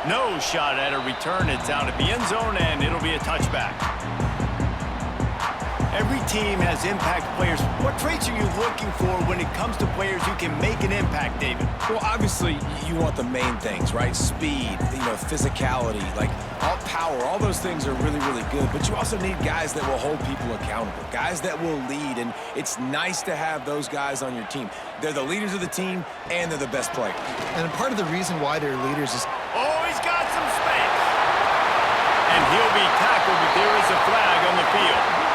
No shot at a return. It's out at the end zone, and it'll be a touchback. Every team has impact players. What traits are you looking for when it comes to players who can make an impact, David? Well, obviously, you want the main things, right? Speed, physicality, like all power, all those things are really, really good. But you also need guys that will hold people accountable, guys that will lead, and it's nice to have those guys on your team. They're the leaders of the team, and they're the best players. And part of the reason why they're leaders is... Oh, he's got some space. And he'll be tackled, but there is a flag on the field.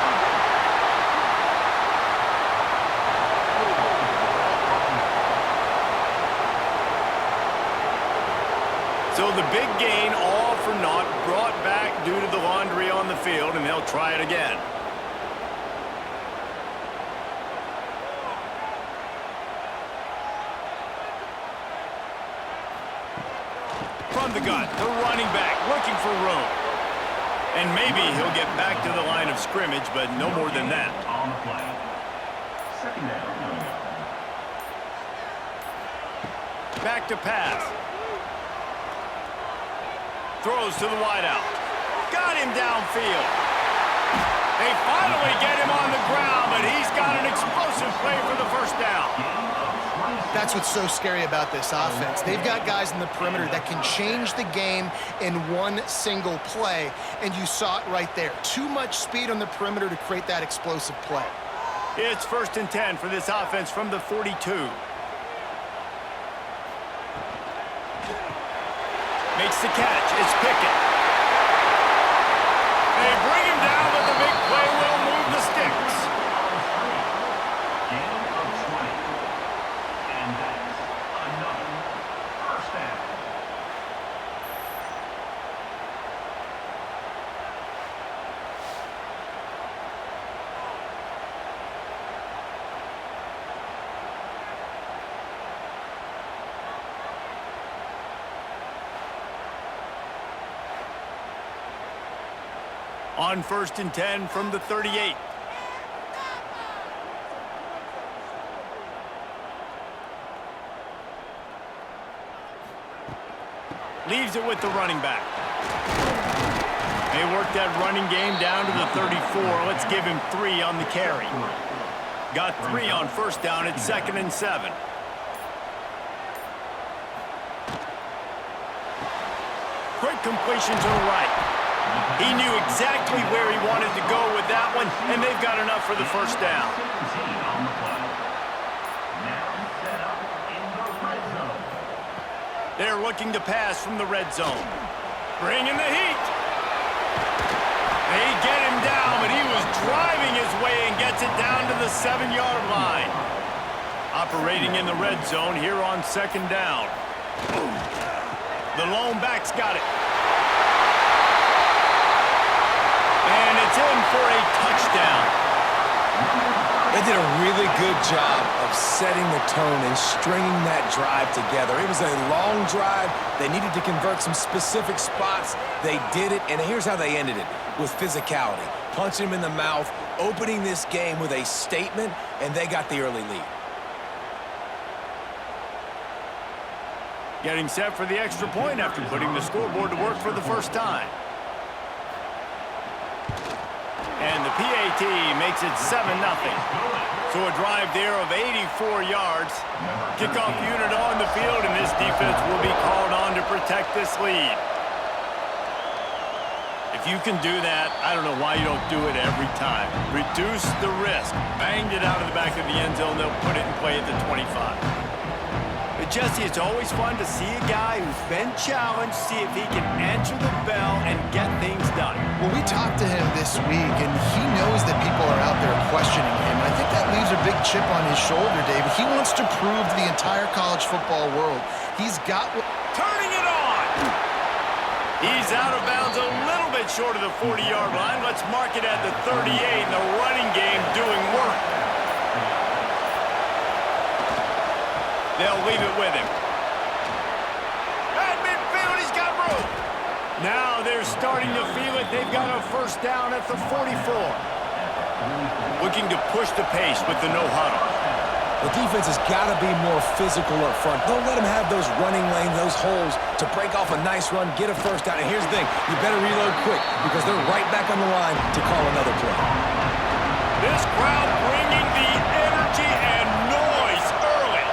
So the big gain, all for naught, brought back due to the laundry on the field, and they'll try it again. From the gun, the running back looking for room. And maybe he'll get back to the line of scrimmage, but no more than that. On the play. Second down. Back to pass. Throws to the wideout. Got him downfield. They finally get him on the ground, but he's got an explosive play for the first down. That's what's so scary about this offense. They've got guys in the perimeter that can change the game in one single play, and you saw it right there. Too much speed on the perimeter to create that explosive play. It's 1st and 10 for this offense from the 42. Makes the catch. It's Pickett. They bring him down, but the big play will move the sticks. Gain of 20. And that's another first down. On 1st and 10 from the 38. Leaves it with the running back. They work that running game down to the 34. Let's give him 3 on the carry. Got 3 on first down. It's 2nd and 7. Quick completion to the right. He knew exactly where he wanted to go with that one, and they've got enough for the first down. 17 on the play. Now set up in the red zone. They're looking to pass from the red zone. Bringing the heat. They get him down, but he was driving his way and gets it down to the 7-yard line. Operating in the red zone here on 2nd down. The lone back's got it. And it's in for a touchdown. They did a really good job of setting the tone and stringing that drive together. It was a long drive. They needed to convert some specific spots. They did it, and here's how they ended it, with physicality. Punching him in the mouth, opening this game with a statement, and they got the early lead. Getting set for the extra point after putting the scoreboard to work for the first time. And the PAT makes it 7-0. So a drive there of 84 yards. Kickoff unit on the field, and this defense will be called on to protect this lead. If you can do that, I don't know why you don't do it every time. Reduce the risk. Banged it out of the back of the end zone. They'll put it in play at the 25. But Jesse, it's always fun to see a guy who's been challenged, see if he can answer the bell and get things done. Well, we talked to him this week, and he knows that people are out there questioning him. I think that leaves a big chip on his shoulder, David. He wants to prove to the entire college football world he's got... Turning it on! He's out of bounds a little bit short of the 40-yard line. Let's mark it at the 38, and the running game doing work. They'll leave it with him. At midfield, he's got room. Now they're starting to feel it. They've got a first down at the 44. Looking to push the pace with the no huddle. The defense has got to be more physical up front. Don't let them have those running lanes, those holes to break off a nice run, get a first down. And here's the thing, you better reload quick because they're right back on the line to call another play. This crowd bringing the energy and noise early.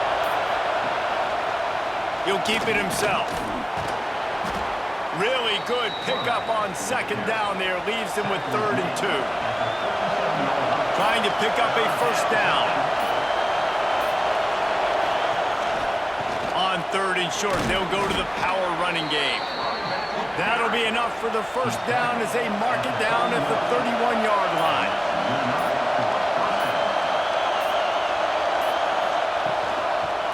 He'll keep it himself. Really good pickup on second down there. Leaves them with 3rd and 2. Trying to pick up a first down. On 3rd and short, they'll go to the power running game. That'll be enough for the first down as they mark it down at the 31-yard line.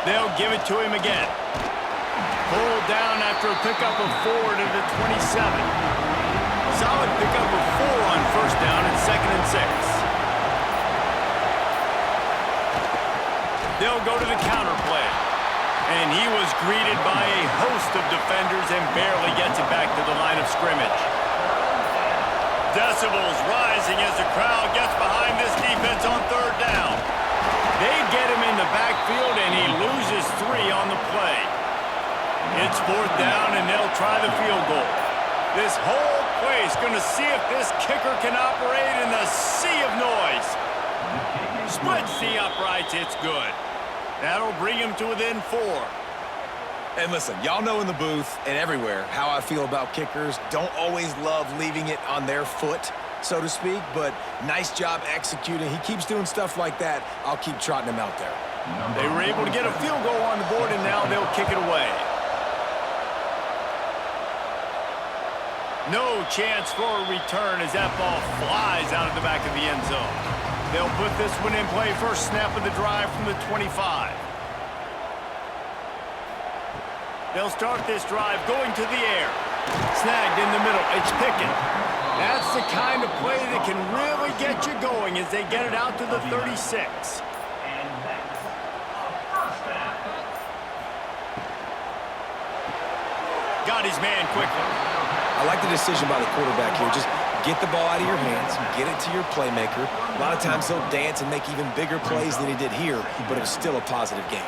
They'll give it to him again. Pulled down after a pickup of 4 to the 27. Solid pickup of 4 on first down and 2nd and 6. They'll go to the counter play. And he was greeted by a host of defenders and barely gets it back to the line of scrimmage. Decibels rising as the crowd gets behind this defense on 3rd down. They get him in the backfield and he loses 3 on the play. It's 4th down, and they'll try the field goal. This whole place going to see if this kicker can operate in the sea of noise. Splits the uprights. It's good. That'll bring him to within 4. And listen, y'all know in the booth and everywhere how I feel about kickers. Don't always love leaving it on their foot, so to speak, but nice job executing. He keeps doing stuff like that. I'll keep trotting him out there. They were able to get a field goal on the board, and now they'll kick it away. No chance for a return as that ball flies out of the back of the end zone. They'll put this one in play. First snap of the drive from the 25. They'll start this drive going to the air. Snagged in the middle. It's Pickett. That's the kind of play that can really get you going as they get it out to the 36. And that's a first down. Got his man quickly. I like the decision by the quarterback here. Just get the ball out of your hands, get it to your playmaker. A lot of times he'll dance and make even bigger plays than he did here, but it was still a positive game.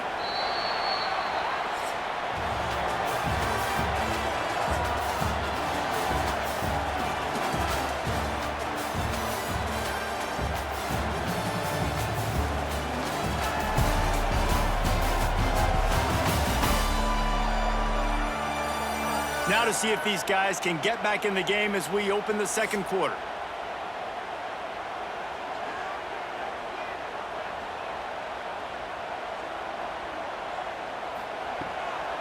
Now to see if these guys can get back in the game as we open the second quarter.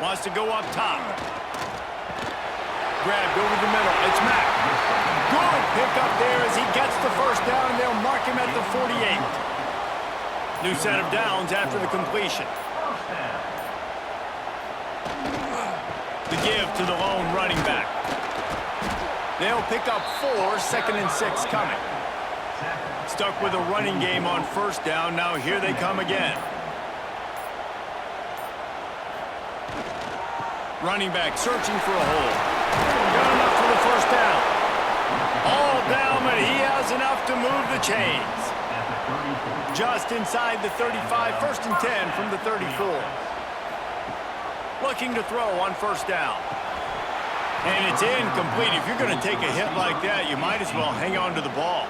Wants to go up top. Grabbed over the middle. It's Mack. Good pickup there as he gets the first down, and they'll mark him at the 48. New set of downs after the completion. The give to the lone running back. They'll pick up 4, 2nd and 6 coming. Stuck with a running game on first down. Now here they come again. Running back searching for a hole. Got enough for the first down. All down, but he has enough to move the chains. Just inside the 35, 1st and 10 from the 34. Looking to throw on first down. And it's incomplete. If you're going to take a hit like that, you might as well hang on to the ball.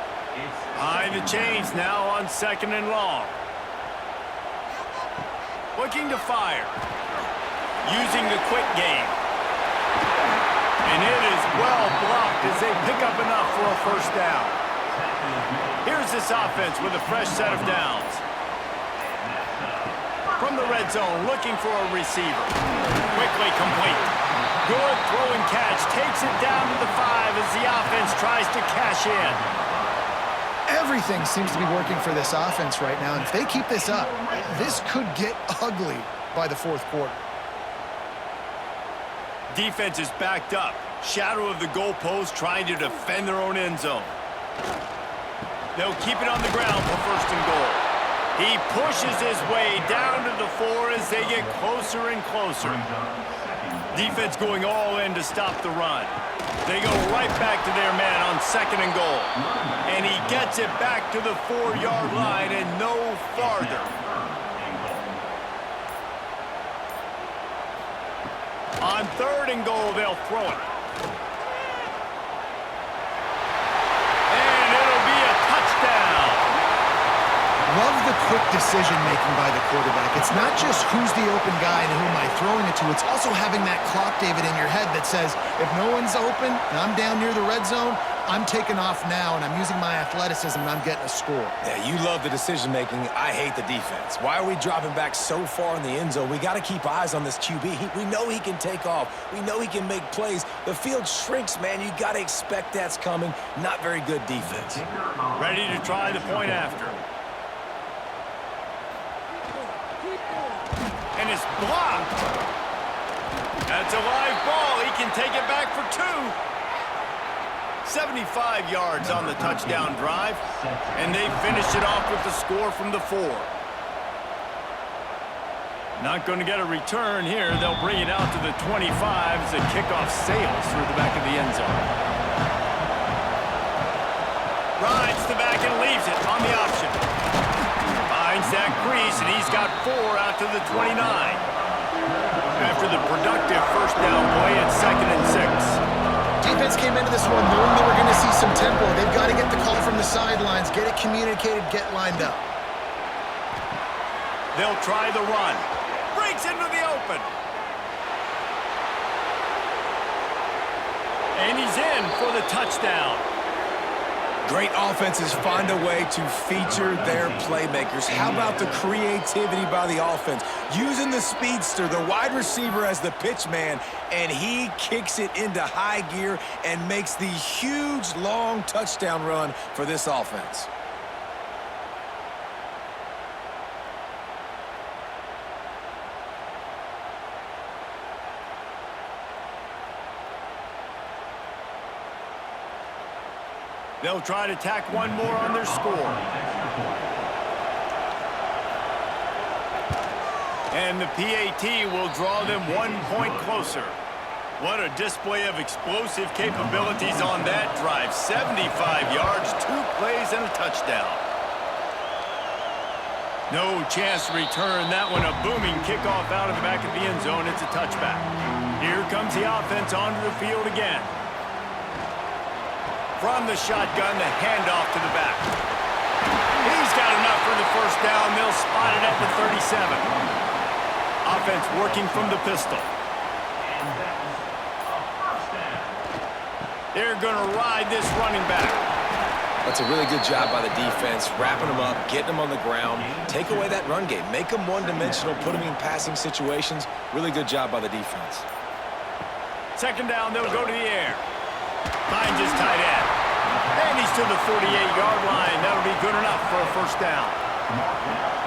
High the chains now on 2nd and long. Looking to fire. Using the quick game. And it is well blocked as they pick up enough for a first down. Here's this offense with a fresh set of downs. From the red zone, looking for a receiver. Quickly complete. Good throw and catch. Takes it down to the 5 as the offense tries to cash in. Everything seems to be working for this offense right now. And if they keep this up, this could get ugly by the 4th quarter. Defense is backed up. Shadow of the goalpost trying to defend their own end zone. They'll keep it on the ground for 1st and goal. He pushes his way down to the 4 as they get closer and closer. Defense going all in to stop the run. They go right back to their man on 2nd and goal. And he gets it back to the 4-yard line and no farther. On 3rd and goal, they'll throw it. And it'll be a touchdown. Love the quick decision-making by the quarterback. It's not just who's the open guy and who am I throwing it to. It's also having that clock, David, in your head that says, if no one's open and I'm down near the red zone, I'm taking off now, and I'm using my athleticism, and I'm getting a score. Yeah, you love the decision-making. I hate the defense. Why are we dropping back so far in the end zone? We got to keep eyes on this QB. We know he can take off. We know he can make plays. The field shrinks, man. You got to expect that's coming. Not very good defense. Ready to try the point after. And it's blocked. That's a live ball. He can take it back for 2. 75 yards on the touchdown drive, and they finished it off with the score from the 4. Not going to get a return here. They'll bring it out to the 25 as the kickoff sails through the back of the end zone. Rides the back and leaves it on the option. Finds that crease, and he's got 4 out to the 29. After the productive first down play at 2nd and 6. Defense came into this one knowing they were going to see some tempo. They've got to get the call from the sidelines, get it communicated, get lined up. They'll try the run. Breaks into the open. And he's in for the touchdown. Great offenses find a way to feature their playmakers. How about the creativity by the offense? Using the speedster, the wide receiver as the pitch man, and he kicks it into high gear and makes the huge, long touchdown run for this offense. They'll try to tack one more on their score. And the PAT will draw them 1 point closer. What a display of explosive capabilities on that drive. 75 yards, 2 plays, and a touchdown. No chance to return that one. A booming kickoff out of the back of the end zone. It's a touchback. Here comes the offense onto the field again. From the shotgun, the handoff to the back. He's got enough for the first down. They'll spot it at the 37. Offense working from the pistol. They're going to ride this running back. That's a really good job by the defense, wrapping them up, getting them on the ground. Take away that run game. Make them one-dimensional, put them in passing situations. Really good job by the defense. 2nd down, they'll go to the air. Finds his tight end. And he's to the 48-yard line. That'll be good enough for a first down.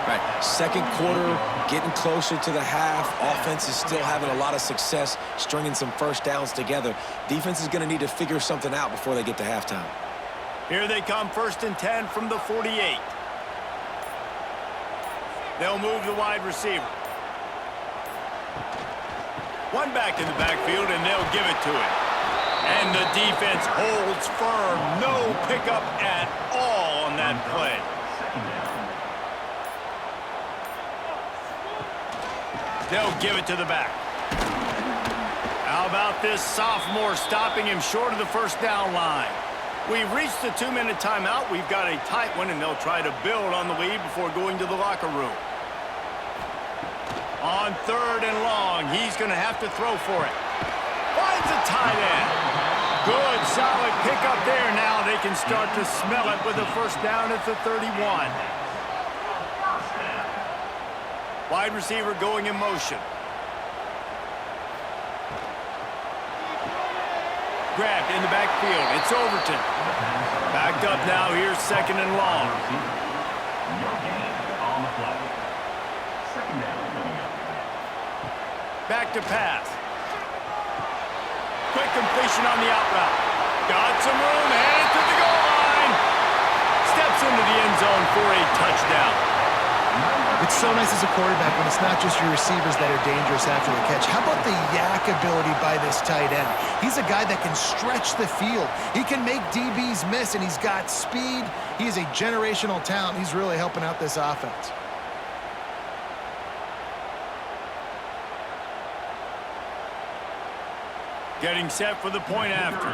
Right, 2nd quarter, getting closer to the half. Offense is still having a lot of success stringing some first downs together. Defense is going to need to figure something out before they get to halftime. Here they come, 1st and 10 from the 48. They'll move the wide receiver. One back in the backfield, and they'll give it to him. And the defense holds firm. No pickup at all on that play. They'll give it to the back. How about this sophomore stopping him short of the first down line? We've reached the 2-minute timeout. We've got a tight one, and they'll try to build on the lead before going to the locker room. On 3rd and long, he's going to have to throw for it. Finds a tight end. Good, solid pickup there. Now they can start to smell it with a first down at the 31. Wide receiver going in motion. Grabbed in the backfield. It's Overton. Backed up now. Here's 2nd and long. Back to pass. Quick completion on the out route. Got some room, headed to the goal line. Steps into the end zone for a touchdown. It's so nice as a quarterback when it's not just your receivers that are dangerous after the catch. How about the yak ability by this tight end? He's a guy that can stretch the field. He can make DBs miss, and he's got speed. He's a generational talent. He's really helping out this offense. Getting set for the point after.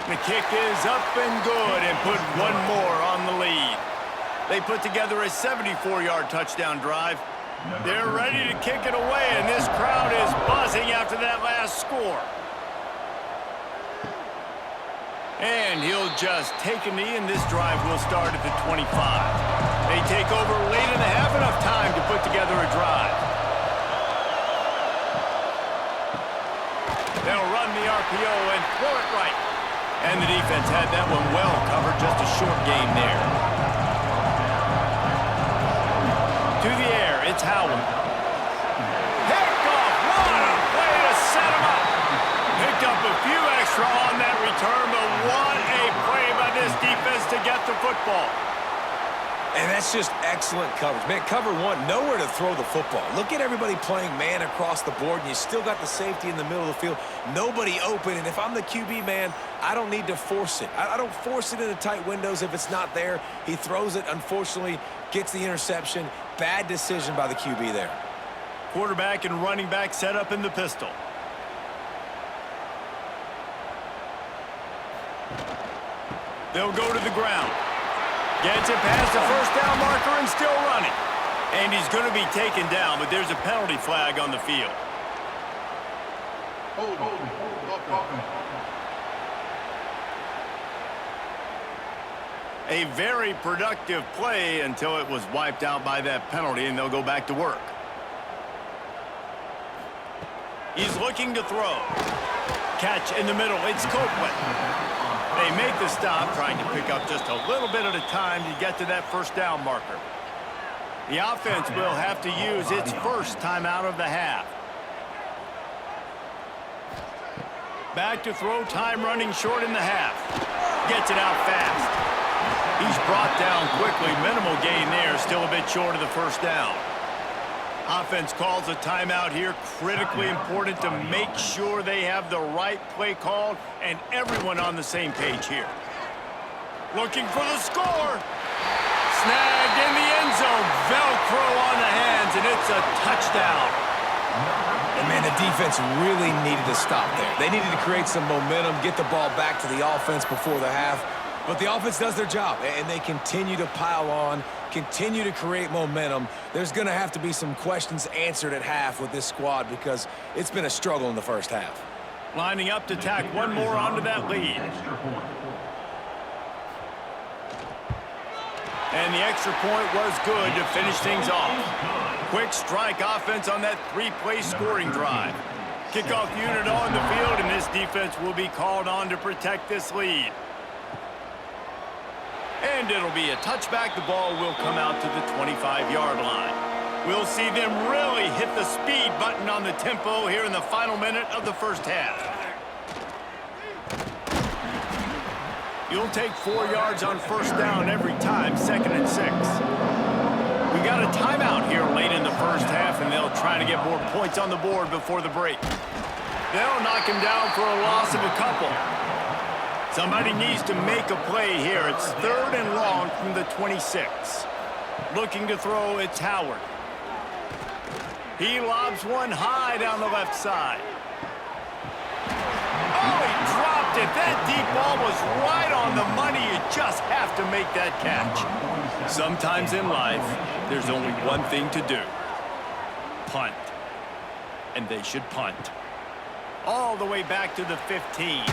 The kick is up and good and put one more on the lead. They put together a 74-yard touchdown drive. They're ready to kick it away, and this crowd is buzzing after that last score. And he'll just take a knee, and this drive will start at the 25. They take over late in the half, enough time to put together a drive. They'll run the RPO and throw it right. And the defense had that one well covered, just a short game there. To the air, it's Howard. Picked off, what a play to set him up. Picked up a few extra on that return, but what a play by this defense to get the football. And that's just excellent coverage. Man, cover one, nowhere to throw the football. Look at everybody playing man across the board, and you still got the safety in the middle of the field. Nobody open, and if I'm the QB, man, I don't need to force it. I don't force it into tight windows if it's not there. He throws it, unfortunately, gets the interception. Bad decision by the QB there. Quarterback and running back set up in the pistol. They'll go to the ground. Gets it past the first down marker and still running. And he's going to be taken down, but there's a penalty flag on the field. A very productive play until it was wiped out by that penalty, and they'll go back to work. He's looking to throw. Catch in the middle. It's Copeland. They make the stop, trying to pick up just a little bit at a time to get to that first down marker. The offense will have to use its first timeout of the half. Back to throw, time running short in the half. Gets it out fast. He's brought down quickly. Minimal gain there, still a bit short of the first down. Offense calls a timeout here. Critically important to make sure they have the right play called and everyone on the same page here. Looking for the score. Snagged in the end zone. Velcro on the hands, and it's a touchdown. And, man, the defense really needed to stop there. They needed to create some momentum, get the ball back to the offense before the half. But the offense does their job, and they continue to pile on, continue to create momentum. There's going to have to be some questions answered at half with this squad because it's been a struggle in the first half. Lining up to tack one more onto that lead. And the extra point was good to finish things off. Quick strike offense on that three-play scoring drive. Kickoff unit on the field, and this defense will be called on to protect this lead. And it'll be a touchback. The ball will come out to the 25-yard line. We'll see them really hit the speed button on the tempo here in the final minute of the first half. You'll take 4 yards on first down every time, 2nd and 6. We got a timeout here late in the first half, and they'll try to get more points on the board before the break. They'll knock him down for a loss of a couple. Somebody needs to make a play here. It's 3rd and long from the 26. Looking to throw, it's Howard. He lobs one high down the left side. Oh, he dropped it. That deep ball was right on the money. You just have to make that catch. Sometimes in life, there's only one thing to do. Punt. And they should punt. All the way back to the 15.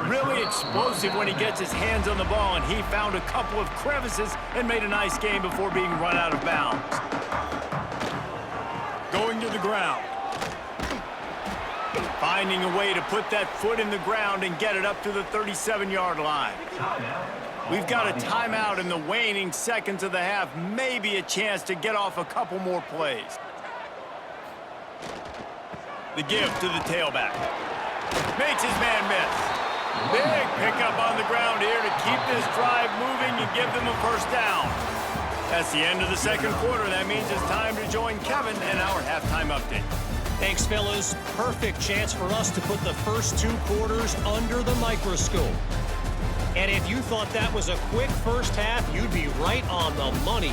Really explosive when he gets his hands on the ball, and he found a couple of crevices and made a nice game before being run out of bounds. Going to the ground. Finding a way to put that foot in the ground and get it up to the 37-yard line. We've got a timeout in the waning seconds of the half. Maybe a chance to get off a couple more plays. The give to the tailback. Makes his man miss. Big pickup on the ground here to keep this drive moving and give them a first down. That's the end of the second quarter. That means it's time to join Kevin in our halftime update. Thanks, fellas. Perfect chance for us to put the first 2 quarters under the microscope. And if you thought that was a quick first half, you'd be right on the money.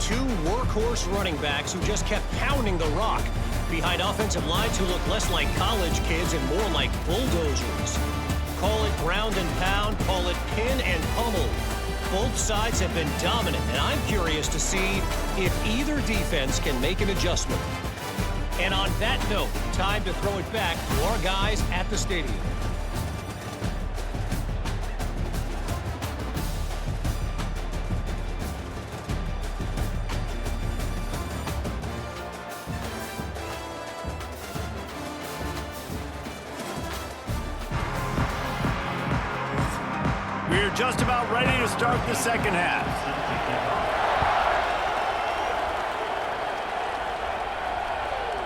two workhorse running backs who just kept pounding the rock behind offensive lines who look less like college kids and more like bulldozers. Call it ground and pound, call it pin and pummel. Both sides have been dominant, and I'm curious to see if either defense can make an adjustment. And on that note, time to throw it back to our guys at the stadium. We're just about ready to start the second half.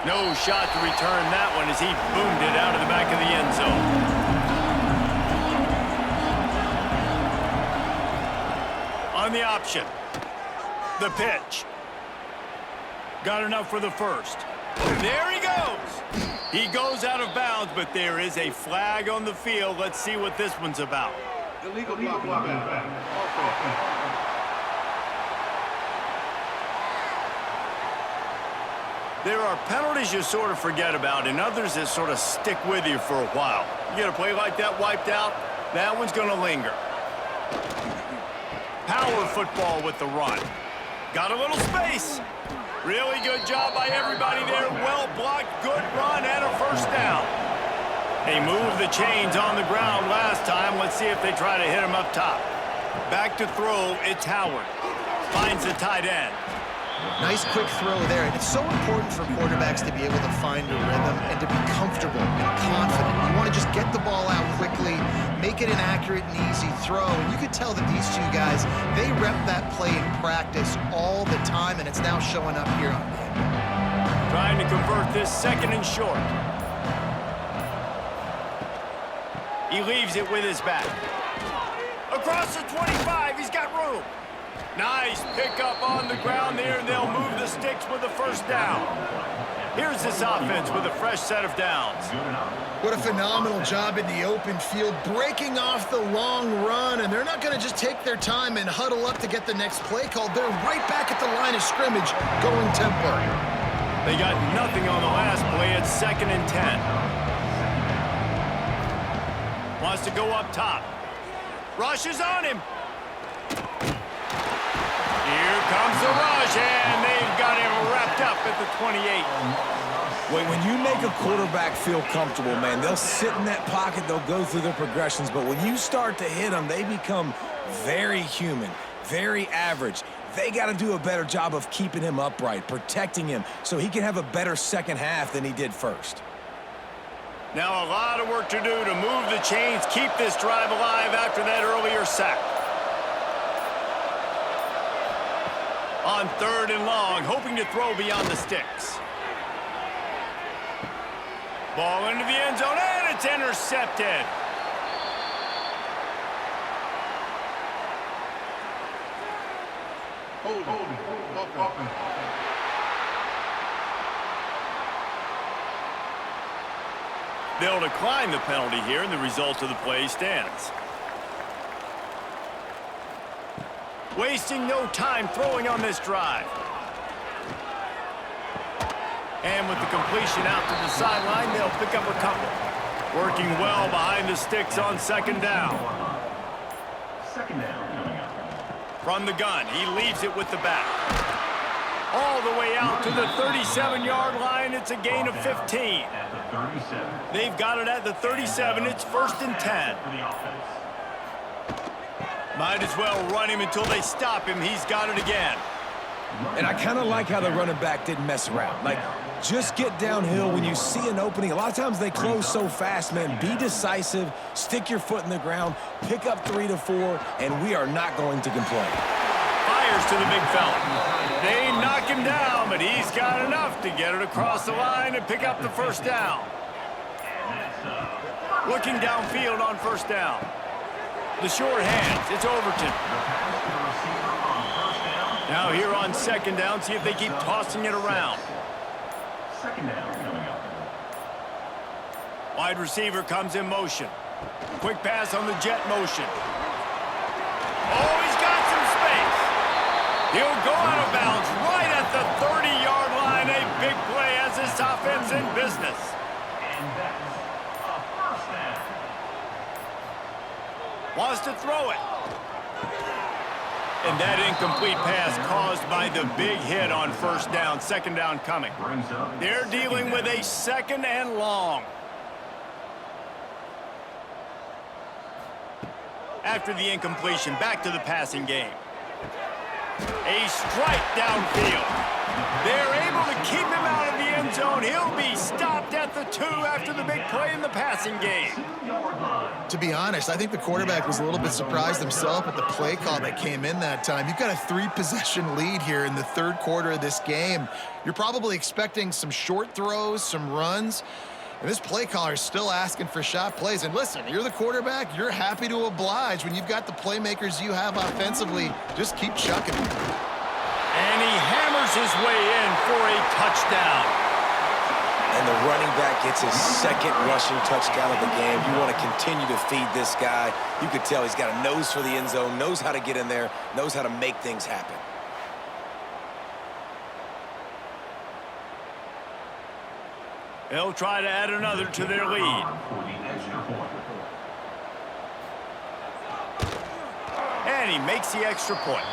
No shot to return that one as he boomed it out of the back of the end zone. On the option. The pitch. Got enough for the first. There he goes. He goes out of bounds, but there is a flag on the field. Let's see what this one's about. Illegal blocking. There are penalties you sort of forget about and others that sort of stick with you for a while. You get a play like that wiped out, that one's going to linger. Power football with the run. Got a little space. Really good job by everybody there. Well blocked, good run, and a first down. They moved the chains on the ground last time. Let's see if they try to hit him up top. Back to throw, it's Howard. Finds the tight end. Nice quick throw there, and it's so important for quarterbacks to be able to find a rhythm and to be comfortable and confident. You want to just get the ball out quickly, make it an accurate and easy throw, and you could tell that these two guys, they rep that play in practice all the time, and it's now showing up here on game. Trying to convert this second and short. He leaves it with his back. Across the 25, he's got room. Nice pickup on the ground there, and they'll move the sticks with the first down. Here's this offense with a fresh set of downs. What a phenomenal job in the open field, breaking off the long run, and they're not going to just take their time and huddle up to get the next play called. They're right back at the line of scrimmage, going tempo. They got nothing on the last play. It's 2nd and 10. Wants to go up top. Rushes on him. Here comes the rush, and they've got him wrapped up at the 28. Wait, when you make a quarterback feel comfortable, man, they'll sit in that pocket, they'll go through their progressions, but when you start to hit them, they become very human, very average. They got to do a better job of keeping him upright, protecting him, so he can have a better second half than he did first. Now a lot of work to do to move the chains, keep this drive alive after that earlier sack. On 3rd and long, hoping to throw beyond the sticks. Ball into the end zone, and it's intercepted. They'll decline the penalty here, and the result of the play stands. Wasting no time throwing on this drive. And with the completion out to the sideline, they'll pick up a couple. Working well behind the sticks on 2nd down. 2nd down coming up. From the gun, he leaves it with the back. All the way out to the 37-yard line. It's a gain of 15. At the 37. They've got it at the 37. It's 1st and 10. For the offense. Might as well run him until they stop him. He's got it again. And I kind of like how the running back didn't mess around. Like, just get downhill when you see an opening. A lot of times they close so fast, man. Be decisive, stick your foot in the ground, pick up 3 to 4, and we are not going to complain. Fires to the big fella. They knock him down, but he's got enough to get it across the line and pick up the first down. Looking downfield on 1st down. The short hands, it's Overton. Now here on 2nd down, see if they keep tossing it around. 2nd down coming up. Wide receiver comes in motion. Quick pass on the jet motion. Oh, he's got some space. He'll go out of bounds right at the 30-yard line. A big play as this offense in business. And that's a first down. Wants to throw it. And that incomplete pass caused by the big hit on first down. Second down coming. They're dealing with a second and long. After the incompletion, back to the passing game. A strike downfield. They're able to keep him out of the end zone. He'll be stopped at the 2 after the big play in the passing game. To be honest, I think the quarterback was a little bit surprised himself at the play call that came in that time. You've got a 3-possession lead here in the third quarter of this game. You're probably expecting some short throws, some runs. And this play caller is still asking for shot plays. And listen, you're the quarterback. You're happy to oblige. When you've got the playmakers you have offensively, just keep chucking them. And he hammers his way in for a touchdown. And the running back gets his second rushing touchdown of the game. You want to continue to feed this guy. You could tell he's got a nose for the end zone, knows how to get in there, knows how to make things happen. They'll try to add another to their lead. And he makes the extra point.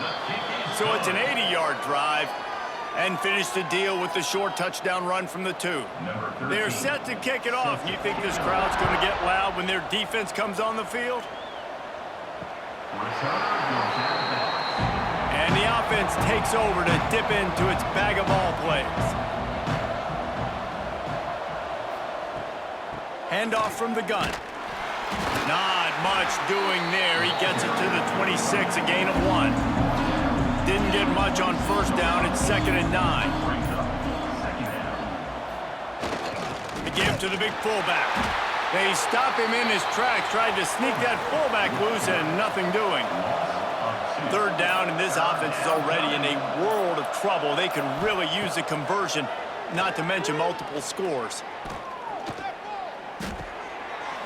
So it's an 80-yard drive and finish the deal with the short touchdown run from the 2. They're set to kick it off. You think this crowd's going to get loud when their defense comes on the field? And the offense takes over to dip into its bag of ball plays. Handoff from the gun. Not much doing there. He gets it to the 26, a gain of 1. Didn't get much on first down. It's 2nd and 9. The give to the big fullback. They stop him in his tracks, tried to sneak that fullback loose, and nothing doing. Third down, and this offense is already in a world of trouble. They could really use a conversion, not to mention multiple scores.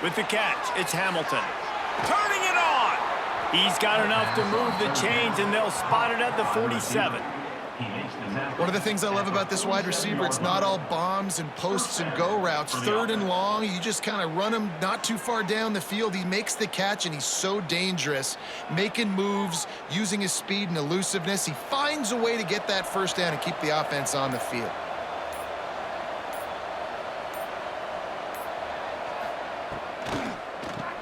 With the catch, it's Hamilton. Turning it on! He's got enough to move the chains, and they'll spot it at the 47. One of the things I love about this wide receiver, it's not all bombs and posts and go routes. Third and long, you just kind of run him not too far down the field. He makes the catch, and he's so dangerous, making moves, using his speed and elusiveness. He finds a way to get that first down and keep the offense on the field.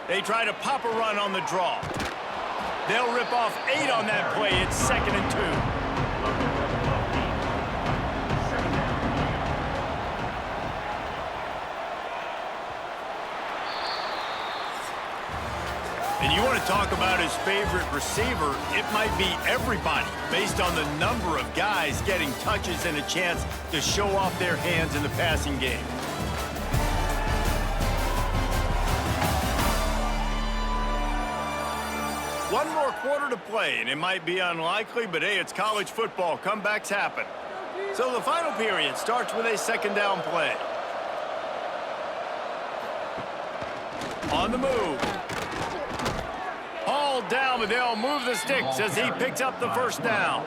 They try to pop a run on the draw. They'll rip off 8 on that play. It's 2nd and 2. And you want to talk about his favorite receiver, it might be everybody based on the number of guys getting touches and a chance to show off their hands in the passing game. One more quarter to play, and it might be unlikely, but hey, it's college football. Comebacks happen. So the final period starts with a 2nd down play. On the move. Hauled down, but they'll move the sticks as he picks up the first down.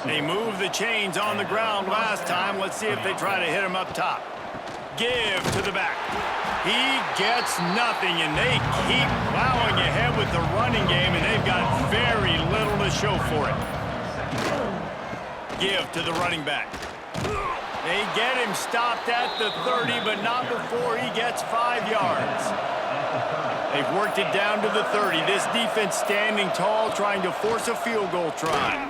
They moved the chains on the ground last time. Let's see if they try to hit him up top. Give to the back. He gets nothing, and they keep plowing ahead with the running game, and they've got very little to show for it. Give to the running back. They get him stopped at the 30, but not before he gets 5 yards. They've worked it down to the 30. This defense standing tall, trying to force a field goal try.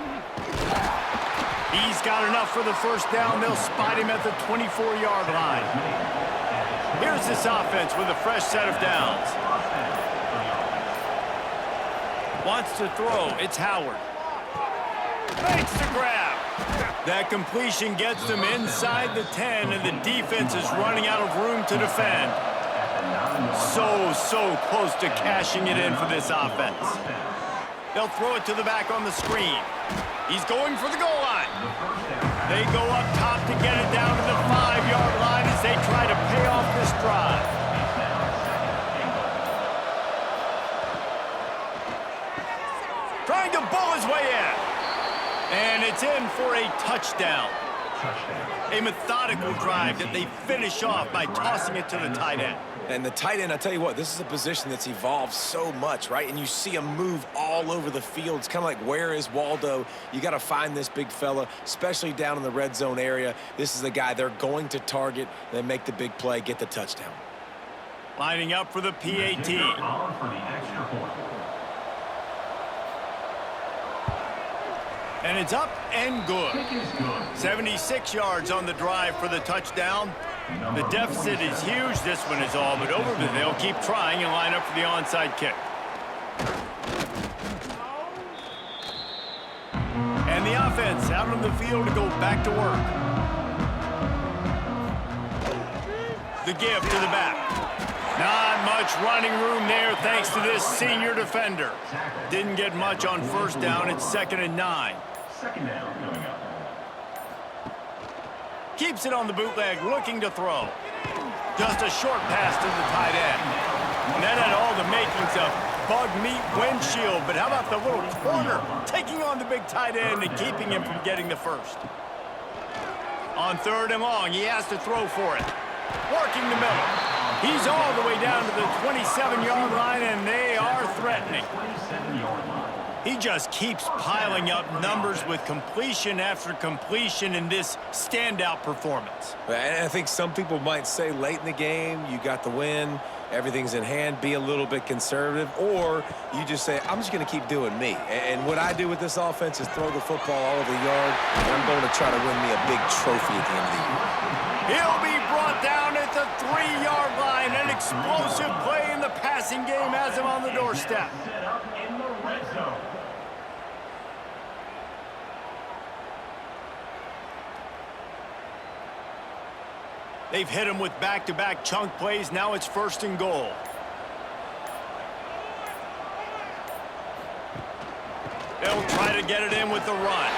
He's got enough for the first down. They'll spot him at the 24-yard line. Here's this offense with a fresh set of downs. Wants to throw. It's Howard. Makes the grab. That completion gets them inside the 10, and the defense is running out of room to defend. So close to cashing it in for this offense. They'll throw it to the back on the screen. He's going for the goal line. They go up top to get it down to the 5-yard line as they try to pay off this drive. Trying to bull his way in. And it's in for a touchdown. Touchdown. A methodical drive that they finish off by tossing it to the tight end. And the tight end, I tell you what, this is a position that's evolved so much, right? And you see him move all over the field. It's kind of like, where is Waldo? You got to find this big fella, especially down in the red zone area. This is the guy they're going to target, then make the big play, get the touchdown. Lining up for the PAT. On for the extra point. And it's up and good. Kick is good. 76 yards on the drive for the touchdown. The deficit is huge. This one is all but over, but they'll keep trying and line up for the onside kick. And the offense out on the field to go back to work. The give to the back. Not much running room there thanks to this senior defender. Didn't get much on first down. It's 2nd and 9. Second down coming up. Keeps it on the bootleg, looking to throw. Just a short pass to the tight end. And that had all the makings of bug meat windshield, but how about the little corner taking on the big tight end and keeping him from getting the first? On 3rd and long, he has to throw for it. Working the middle. He's all the way down to the 27-yard line, and they are threatening. 27-yard line. He just keeps piling up numbers with completion after completion in this standout performance. And I think some people might say late in the game, you got the win, everything's in hand, be a little bit conservative, or you just say, I'm just going to keep doing me. And what I do with this offense is throw the football all over the yard, and I'm going to try to win me a big trophy at the end of the year. He'll be brought down at the 3-yard line. An explosive play in the passing game has him on the doorstep. Set up in the red zone. They've hit him with back-to-back chunk plays. Now it's 1st and goal. They'll try to get it in with the run.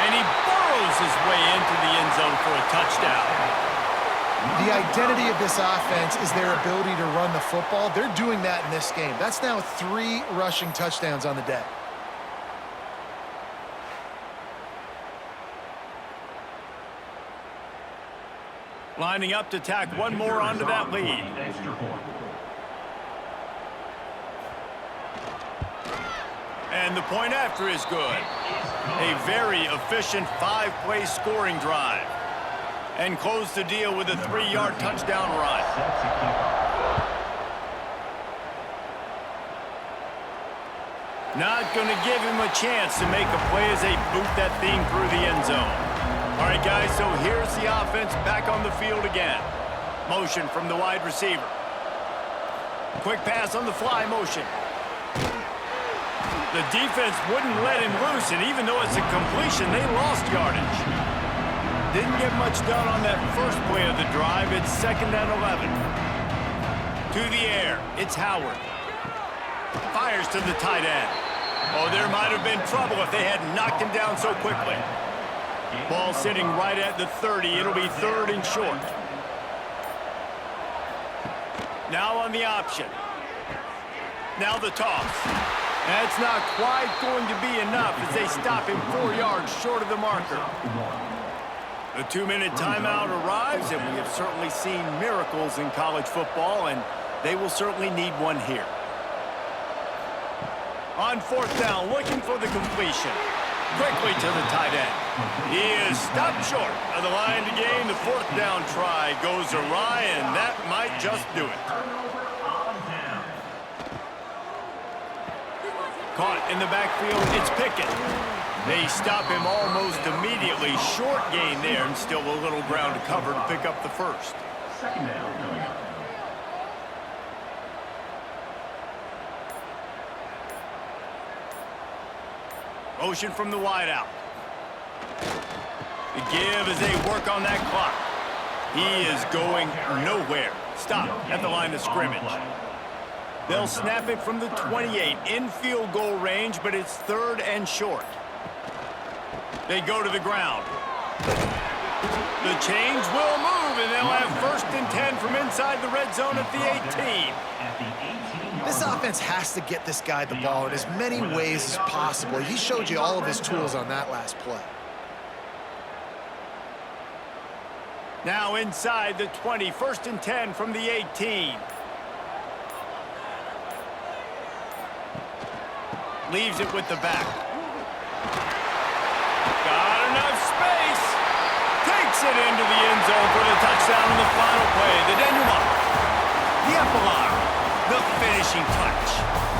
And he burrows his way into the end zone for a touchdown. The identity of this offense is their ability to run the football. They're doing that in this game. That's now 3 rushing touchdowns on the day. Lining up to tack one more onto that lead. Extra point. And the point after is good. A very efficient 5-play scoring drive. And close the deal with a 3-yard touchdown run. Sets a kickoff. Not going to give him a chance to make a play as they boot that thing through the end zone. All right, guys, so here's the offense back on the field again. Motion from the wide receiver. Quick pass on the fly motion. The defense wouldn't let him loose, and even though it's a completion, they lost yardage. Didn't get much done on that first play of the drive. It's 2nd and 11. To the air, it's Howard. Fires to the tight end. Oh, there might have been trouble if they had knocked him down so quickly. Ball sitting right at the 30. It'll be 3rd and short. Now on the option. Now the toss. That's not quite going to be enough as they stop him 4 yards short of the marker. The 2-minute timeout arrives, and we have certainly seen miracles in college football, and they will certainly need one here. On 4th down, looking for the completion. Quickly to the tight end. He is stopped short of the line to gain. The 4th down try goes awry, and that might just do it. Caught in the backfield, it's Pickett. They stop him almost immediately. Short gain there, and still a little ground to cover to pick up the first. 2nd down coming up. Motion from the wideout. The give as they work on that clock. He is going nowhere. Stop at the line of scrimmage. They'll snap it from the 28 in field goal range, but it's 3rd and short. They go to the ground. The chains will move, and they'll have 1st and 10 from inside the red zone at the 18. At the 18. This offense has to get this guy the ball in as many ways as possible. He showed you all of his tools on that last play. Now inside the 20, 1st and 10 from the 18. Leaves it with the back. Got enough space. Takes it into the end zone for the touchdown on the final play. The denouement. The epilogue. The finishing touch.